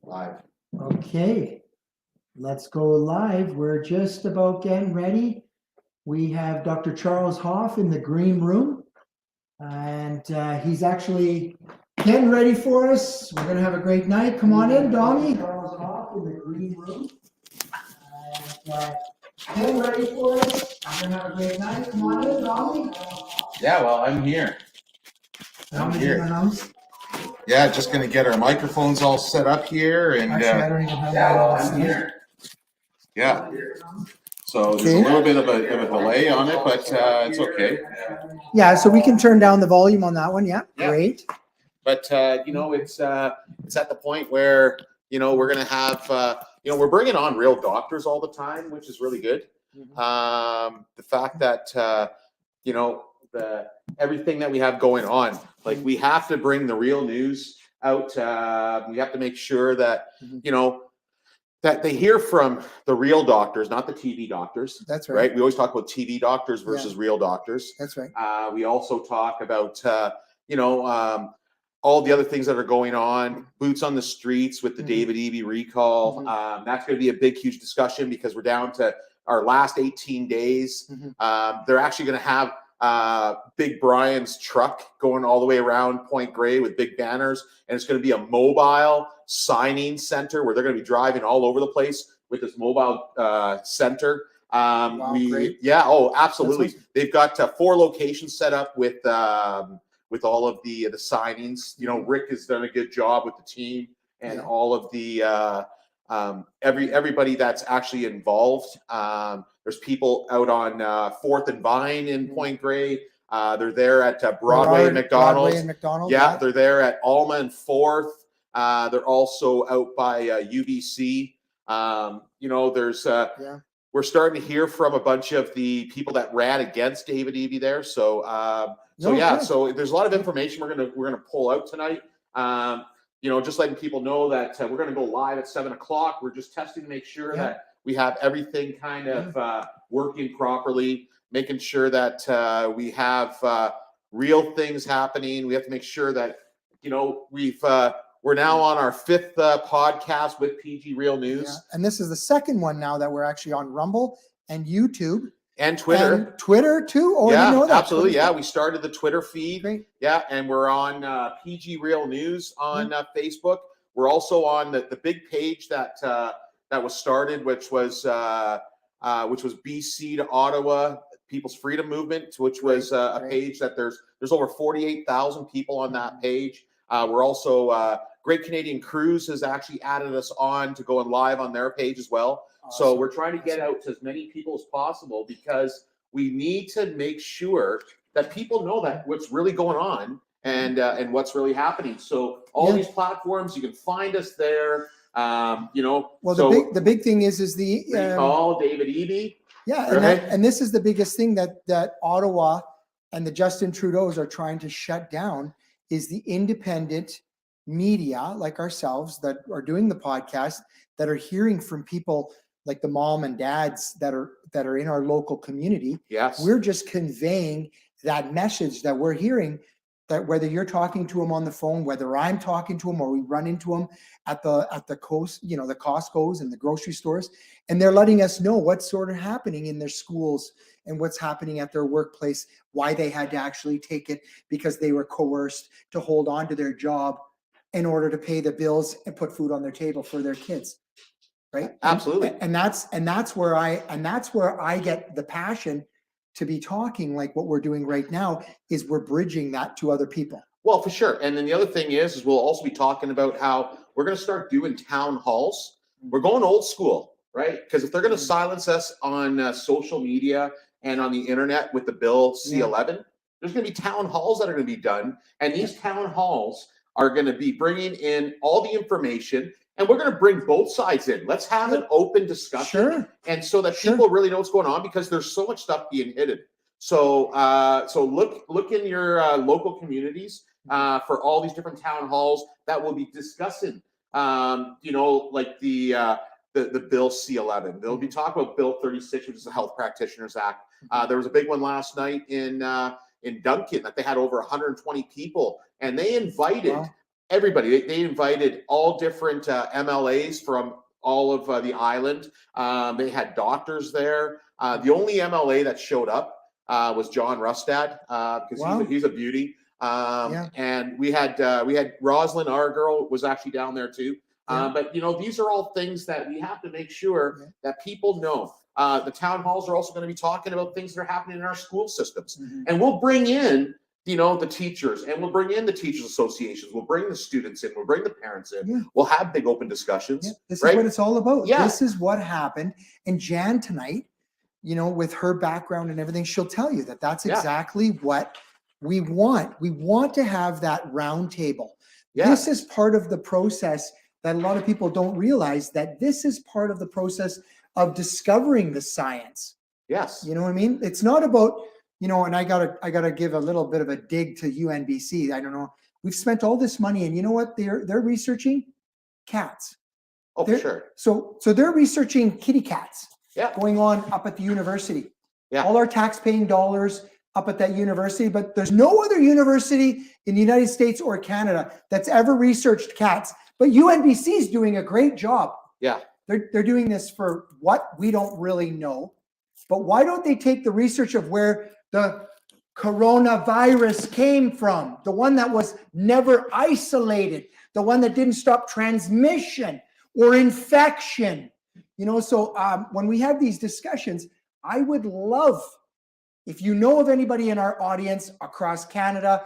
Live. Okay, let's go live. We're just about getting ready. We have Dr. Charles Hoffe in the green room, and he's actually getting ready for us. We're going to have a great night. Come on in, Donnie. Charles Hoffe in the green room. And getting ready for us. We're going to have a great night. Come on in, Donnie. Yeah, well, I'm here. I'm here. Yeah, just going to get our microphones all set up here. And Actually, I don't even have I'm here. Yeah. So there's a little bit of a delay on it, but it's okay. Yeah, so we can turn down the volume on that one. Yeah. Great. But it's at the point where we're gonna have we're bringing on real doctors all the time, which is really good. Mm-hmm. The fact that everything that we have going on, like we have to bring the real news out. We have to make sure that that they hear from the real doctors, not the TV doctors. That's right. We always talk about TV doctors versus real doctors. That's right. We also talk about all the other things that are going on, boots on the streets with the David Eby recall. That's going to be a big, huge discussion because we're down to our last 18 days. They're actually going to have Big Brian's truck going all the way around Point Grey with big banners, and it's going to be a mobile signing center where they're going to be driving all over the place with this mobile center. Great. Absolutely. Awesome. They've got 4 locations set up with all of the signings. Rick has done a good job with the team and all of the everybody that's actually involved. There's people out on 4th and Vine in Point Grey. They're there at Broadway and McDonald's. Yeah, they're there at Alma and 4th. They're also out by UBC. We're starting to hear from a bunch of the people that ran against David Eby there. So there's a lot of information we're gonna pull out tonight. Just letting people know that we're going to go live at 7 o'clock. We're just testing to make sure that we have everything kind of working properly, making sure that we have real things happening. We have to make sure that, we're now on our 5th podcast with PG Real News. Yeah. And this is the second one now that we're actually on Rumble and YouTube. And Twitter. And Twitter too? Oh, yeah, I didn't know that. Absolutely. Yeah, we started the Twitter feed. Great. Yeah, and we're on PG Real News on Facebook. We're also on the big page that was started, which was BC to Ottawa People's Freedom Movement, which was a page that there's over 48,000 people on that page. We're also Great Canadian Cruise has actually added us on to going live on their page as well. Awesome. So we're trying to get out to as many people as possible because we need to make sure that people know that what's really going on and what's really happening. So all these platforms, you can find us there. Well, the big thing is the recall David Eby. Yeah, and this is the biggest thing that Ottawa and the Justin Trudeau's are trying to shut down is the independent media like ourselves that are doing the podcast, that are hearing from people like the mom and dads that are in our local community. Yes. We're just conveying that message that we're hearing, that whether you're talking to them on the phone, whether I'm talking to them or we run into them at the coast, the Costco's and the grocery stores, and they're letting us know what's sort of happening in their schools and what's happening at their workplace, why they had to actually take it because they were coerced to hold on to their job in order to pay the bills and put food on their table for their kids. Right? Absolutely. And that's where I get the passion to be talking like what we're doing right now is we're bridging that to other people. Well, for sure. And then the other thing is we'll also be talking about how we're going to start doing town halls. We're going old school, right? Because if they're going to silence us on social media and on the internet with the bill C11, there's going to be town halls that are going to be done. And these town halls are going to be bringing in all the information, and we're going to bring both sides in. Let's have an open discussion, and so that people really know what's going on, because there's so much stuff being hidden. So, look in your local communities for all these different town halls that will be discussing, like the Bill C11. They'll be talking about Bill 36, which is the Health Practitioners Act. There was a big one last night in Duncan that they had over 120 people, and they invited everybody. They invited all different MLAs from all of the island. They had doctors there. The only MLA that showed up was John Rustad, because Wow. he's a beauty. Yeah. And we had Rosalind, our girl, was actually down there too. Yeah. But these are all things that we have to make sure Yeah. that people know. The town halls are also going to be talking about things that are happening in our school systems, Mhm. and we'll bring in the teachers, and we'll bring in the teachers associations, we'll bring the students in, we'll bring the parents in. Yeah. We'll have big open discussions. Yeah, this right? is what it's all about. Yeah. This is what happened. And Jan tonight, with her background and everything, she'll tell you that that's Yeah. exactly what we want. We want to have that round table. Yeah. This is part of the process that a lot of people don't realize, that this is part of the process of discovering the science. Yes. You know what I mean? It's not about, and I gotta give a little bit of a dig to UNBC. I don't know. We've spent all this money, and you know what they're researching? Cats. Oh, for sure. So they're researching kitty cats. Yeah. Going on up at the university. Yeah. All our tax-paying dollars up at that university, but there's no other university in the United States or Canada that's ever researched cats. But UNBC is doing a great job. Yeah. They're doing this for what we don't really know. But why don't they take the research of where the coronavirus came from, the one that was never isolated, the one that didn't stop transmission or infection? So when we have these discussions, I would love, if you know of anybody in our audience across Canada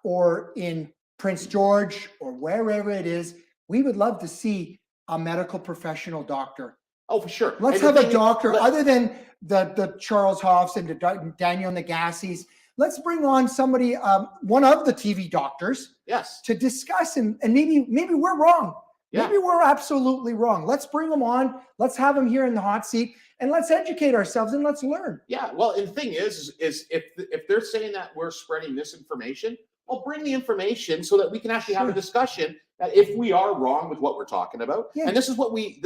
or in Prince George or wherever it is, we would love to see a medical professional doctor. Oh, for sure. Let's have a doctor other than the Charles Hoffs and the Daniel Nagassis. Let's bring on somebody, one of the TV doctors, Yes. to discuss, and maybe we're wrong. Yeah. Maybe we're absolutely wrong. Let's bring them on. Let's have them here in the hot seat, and let's educate ourselves and let's learn. Yeah. Well, and the thing is if they're saying that we're spreading misinformation, well, bring the information so that we can actually have a discussion. That if we are wrong with what we're talking about, Yeah. and this is what we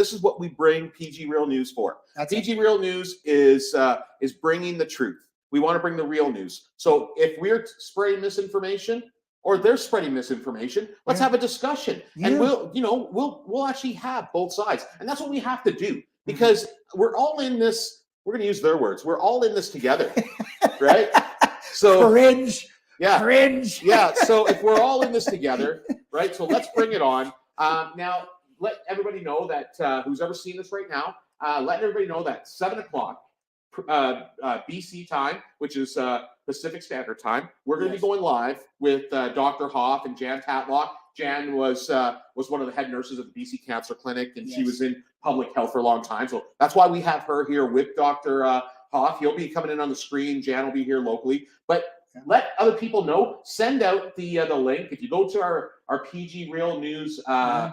bring PG Real News for. That's PG Real News is bringing the truth. We want to bring the real news. So if we're spreading misinformation or they're spreading misinformation, let's have a discussion, and we'll actually have both sides, and that's what we have to do, because we're all in this. We're going to use their words. We're all in this together, right? So Cringe. yeah, Cringe. yeah. So if we're all in this together, right? So let's bring it on. Now, let everybody know that who's ever seen this right now, let everybody know that 7:00 BC time, which is Pacific Standard Time, we're going to be going live with Dr. Hoffe and Jan Tatlock. Jan was one of the head nurses at the BC Cancer Clinic, and she was in public health for a long time. So that's why we have her here with Dr. Hoffe. He'll be coming in on the screen. Jan will be here locally, but let other people know. Send out the link. If you go to our PG Real News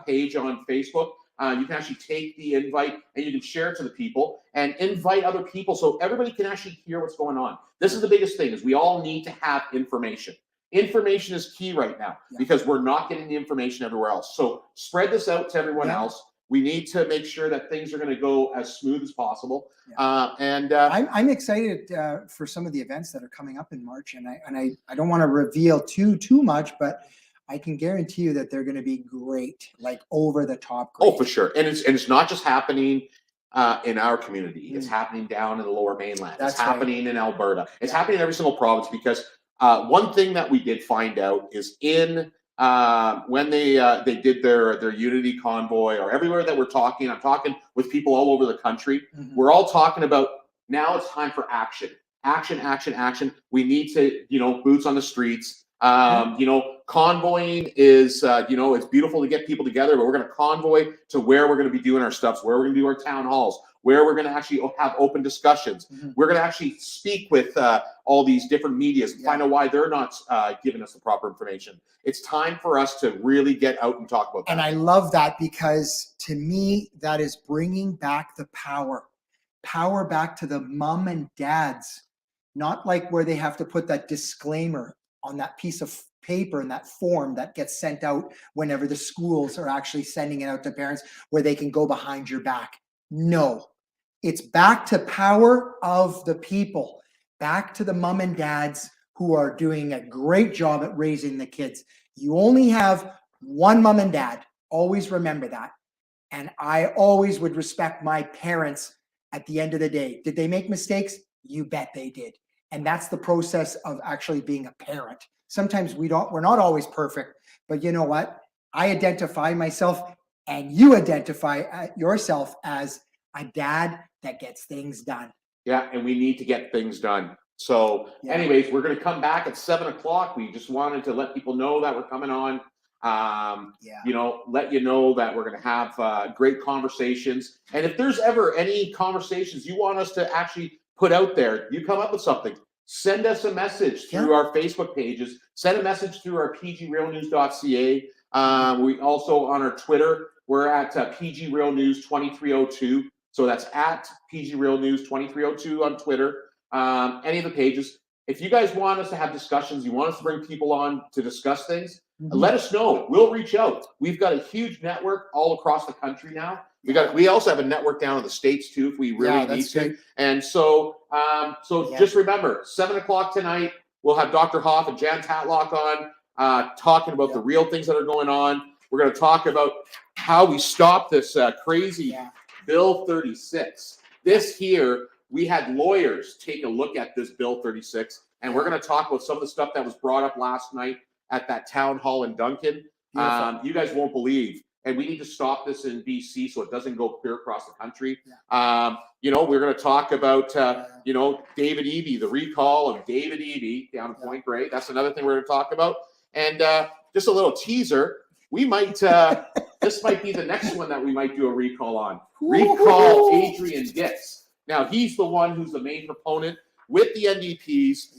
page on Facebook, you can actually take the invite and you can share it to the people and invite other people so everybody can actually hear what's going on. This is the biggest thing, is we all need to have information. Information is key right now because we're not getting the information everywhere else. So spread this out to everyone else. We need to make sure that things are going to go as smooth as possible. I'm excited for some of the events that are coming up in March, and I don't want to reveal too much, but I can guarantee you that they're going to be great, like over the top. Great. Oh, for sure. And it's not just happening in our community. It's happening down in the Lower Mainland. It's happening in Alberta. It's happening in every single province, because one thing that we did find out is when they did their unity convoy, or everywhere that I'm talking with people all over the country. We're all talking about, now it's time for action. Action. We need to, boots on the streets. Convoying is, it's beautiful to get people together, but we're going to convoy to where we're going to be doing our stuff, where we're going to do our town halls, where we're going to actually have open discussions. We're going to actually speak with all these different medias and find out why they're not giving us the proper information. It's time for us to really get out and talk about that. And I love that, because to me, that is bringing back the power back to the mom and dads, not like where they have to put that disclaimer on that piece of paper and that form that gets sent out whenever the schools are actually sending it out to parents, where they can go behind your back. No, it's back to power of the people, back to the mom and dads who are doing a great job at raising the kids. You only have one mom and dad. Always remember that. And I always would respect my parents at the end of the day. Did they make mistakes? You bet they did. And that's the process of actually being a parent. Sometimes we're not always perfect, but you know what? I identify myself and you identify yourself as a dad that gets things done. Yeah, and we need to get things done. So Yeah. anyways, we're going to come back at 7 o'clock. We just wanted to let people know that we're coming on. You know, let you know that we're going to have great conversations. And if there's ever any conversations you want us to actually put out there, you come up with something, send us a message through our Facebook pages, send a message through our pgrealnews.ca. We also on our Twitter, we're at pgrealnews2302. So that's at pgrealnews2302 on Twitter. Any of the pages. If you guys want us to have discussions, you want us to bring people on to discuss things, let us know. We'll reach out. We've got a huge network all across the country now. We also have a network down in the States too, if we really need to. Great. And so, just remember, 7 o'clock tonight, we'll have Dr. Hoffe and Jan Tatlock on, talking about the real things that are going on. We're going to talk about how we stop this crazy Bill 36. This here, we had lawyers take a look at this Bill 36, and we're going to talk about some of the stuff that was brought up last night at that town hall in Duncan. You guys won't believe. And we need to stop this in BC so it doesn't go clear across the country. You know, we're going to talk about, you know, David Eby, the recall of David Eby down in Point Grey. That's another thing we're going to talk about. And just a little teaser, we might, this might be the next one that we might do a recall on. Recall Adrian Dix. Now, he's the one who's the main proponent with the NDPs.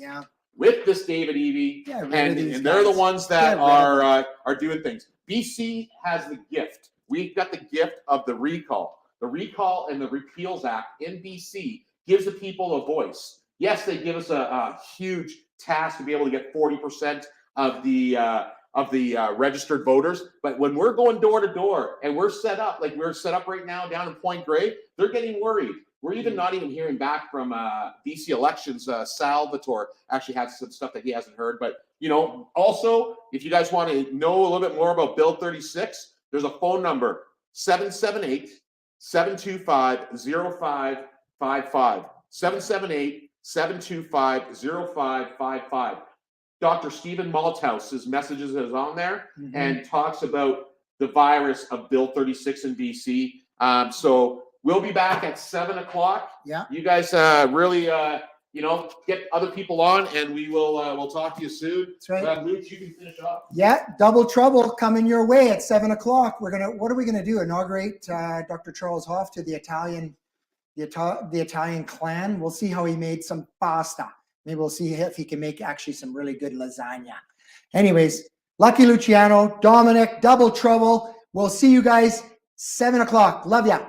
With this David Eby, and they're the ones that are doing things. BC has the gift. We've got the gift of the recall. The Recall and the Repeals Act in BC gives the people a voice. Yes, they give us a huge task to be able to get 40% of the registered voters. But when we're going door to door and we're set up like we're set up right now down in Point Grey, they're getting worried. We're even not even hearing back from BC elections. Salvatore actually has some stuff that he hasn't heard. But, you know, also, if you guys want to know a little bit more about Bill 36, there's a phone number, 778-725-0555. 778-725-0555. Dr. Stephen Malthouse's messages is on there and talks about the virus of Bill 36 in BC. So we'll be back at 7 o'clock. You guys really, you know, get other people on, and we will we'll talk to you soon. That's right. Luke, you can finish off. Double trouble coming your way at 7 o'clock. What are we gonna do? Inaugurate Dr. Charles Hoffe to the Italian clan. We'll see how he made some pasta. Maybe we'll see if he can make actually some really good lasagna. Anyways, Lucky Luciano, Dominic, double trouble. We'll see you guys 7 o'clock. Love ya.